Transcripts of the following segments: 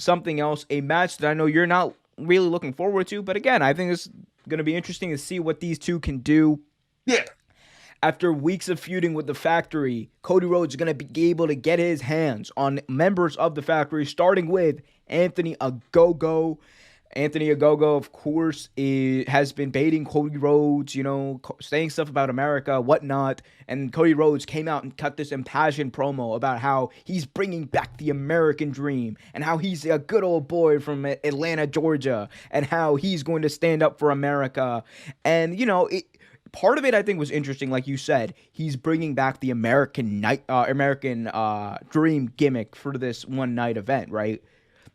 something else, a match that I know you're not really looking forward to, but again, I think it's going to be interesting to see what these two can do. Yeah. After weeks of feuding with the Factory, Cody Rhodes is going to be able to get his hands on members of the Factory, starting with Anthony Ogogo. Anthony Ogogo, of course, has been baiting Cody Rhodes, saying stuff about America, whatnot. And Cody Rhodes came out and cut this impassioned promo about how he's bringing back the American dream and how he's a good old boy from Atlanta, Georgia, and how he's going to stand up for America. And, part of it I think was interesting, like you said. He's bringing back the American dream gimmick for this one night event, right?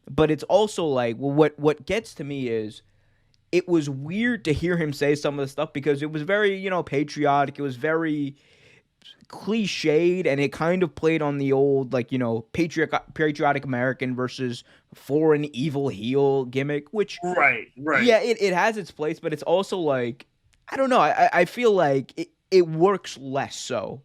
But it's also like, well, what gets to me is it was weird to hear him say some of the stuff because it was very, patriotic. It was very cliched, and it kind of played on the old, like, patriotic American versus foreign evil heel gimmick, which, Right. Right. yeah, it has its place, but it's also like, I don't know. I feel like it works less so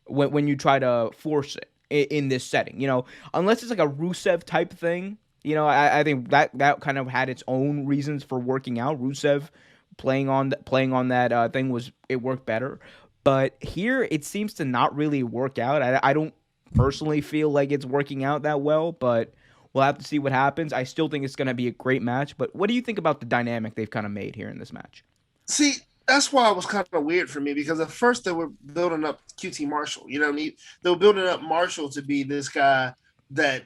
when you try to force it in this setting, unless it's like a Rusev type thing. I think that kind of had its own reasons for working out. Rusev playing on that thing it worked better, but here it seems to not really work out. I don't personally feel like it's working out that well, but we'll have to see what happens. I still think it's going to be a great match. But what do you think about the dynamic they've kind of made here in this match? See, that's why it was kind of weird for me because at first they were building up QT Marshall. You know what I mean? They were building up Marshall to be this guy that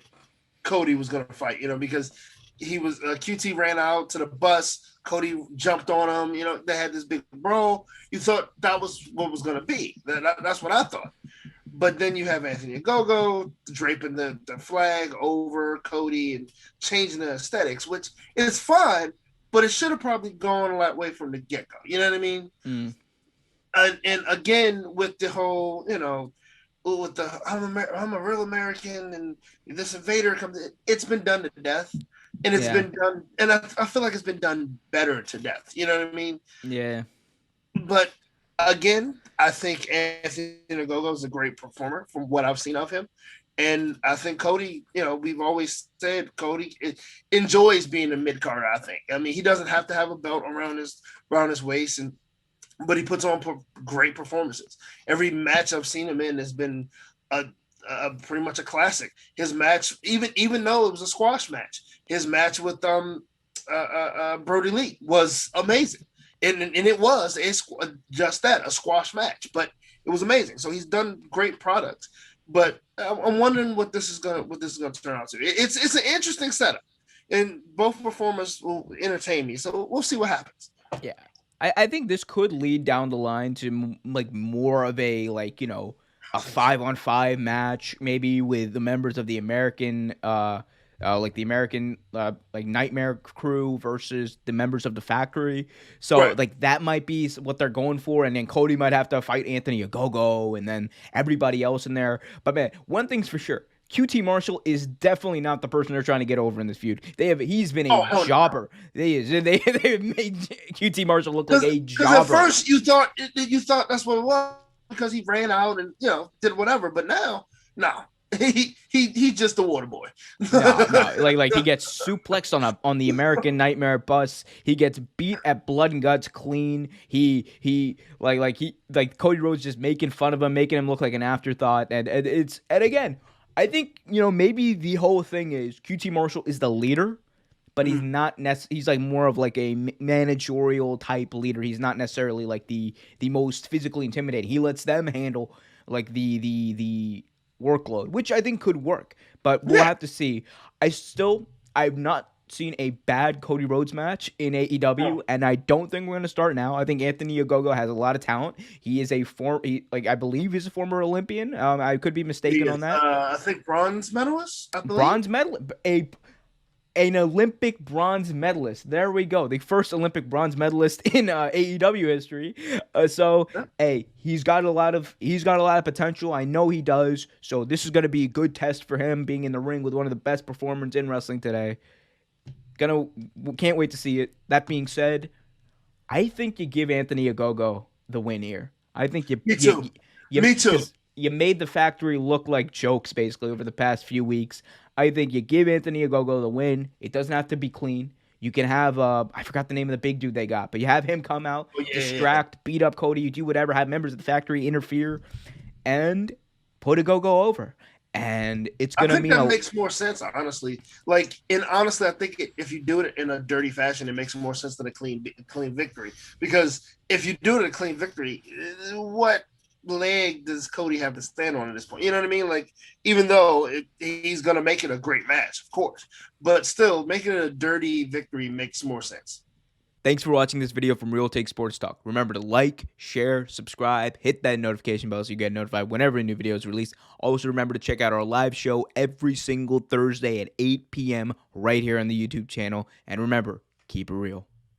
Cody was going to fight, because he was QT ran out to the bus. Cody jumped on him. They had this big brawl. You thought that was what was going to be. That's what I thought. But then you have Anthony Ogogo draping the flag over Cody and changing the aesthetics, which is fine, but it should have probably gone that way from the get-go. You know what I mean? Mm. And again, with the whole, with the I'm a real American and this invader comes in, it's been done to death. And it's been done, and I feel like it's been done better to death. You know what I mean? Yeah. But again, I think Anthony Ogogo is a great performer from what I've seen of him. And I think Cody, we've always said Cody enjoys being a mid-card, I think. I mean, he doesn't have to have a belt around his waist, but he puts on great performances. Every match I've seen him in has been pretty much a classic. His match, even though it was a squash match, his match with Brody Lee was amazing. And it was just that, a squash match, but it was amazing. So he's done great products. But I'm wondering what this is gonna turn out to. It's an interesting setup, and both performers will entertain me. So we'll see what happens. Yeah, I think this could lead down the line to like more of a a 5-on-5 match, maybe with the members of the American Nightmare Crew versus the members of the Factory. So Right. that might be what they're going for, and then Cody might have to fight Anthony Ogogo, and then everybody else in there. But man, one thing's for sure. QT Marshall is definitely not the person they're trying to get over in this feud. He's been a jobber. They made QT Marshall look like a jobber. Because at first you thought that's what it was because he ran out and did whatever, but now no. He's just a water boy. No, like he gets suplexed on the American Nightmare bus. He gets beat at blood and guts clean. He Cody Rhodes just making fun of him, making him look like an afterthought. And again, I think maybe the whole thing is QT Marshall is the leader, but he's not he's like more of like a managerial type leader. He's not necessarily like the most physically intimidating. He lets them handle like the workload, which I think could work, but we'll have to see. I've not seen a bad Cody Rhodes match in AEW, and I don't think we're going to start now. I think Anthony Ogogo has a lot of talent. He is I believe he's a former Olympian. I could be mistaken on that. I think bronze medalist. I believe. Bronze medal, an Olympic bronze medalist. There we go. The first Olympic bronze medalist in AEW history. Hey, he's got a lot of potential. I know he does. So this is going to be a good test for him, being in the ring with one of the best performers in wrestling today. Can't wait to see it. That being said, I think you give Anthony Ogogo the win here. I think you. Me too. Me too. You made the Factory look like jokes basically over the past few weeks. I think you give Anthony Ogogo the win. It doesn't have to be clean. You can have I forgot the name of the big dude they got, but you have him come out, Oh, yeah. distract, beat up Cody, you do whatever, have members of the factory interfere, and put Ogogo over. And it's I gonna think mean that a makes more sense, honestly. Honestly, I think if you do it in a dirty fashion, it makes more sense than a clean victory. Because if you do it a clean victory, what leg does Cody have to stand on at this point? You know what I mean? Like, even though he's gonna make it a great match, of course, but still, making it a dirty victory makes more sense. Thanks for watching this video from Real Take Sports Talk. Remember to like, share, subscribe, hit that notification bell so you get notified whenever a new video is released. Also, remember to check out our live show every single Thursday at 8 p.m. right here on the YouTube channel. And remember, keep it real.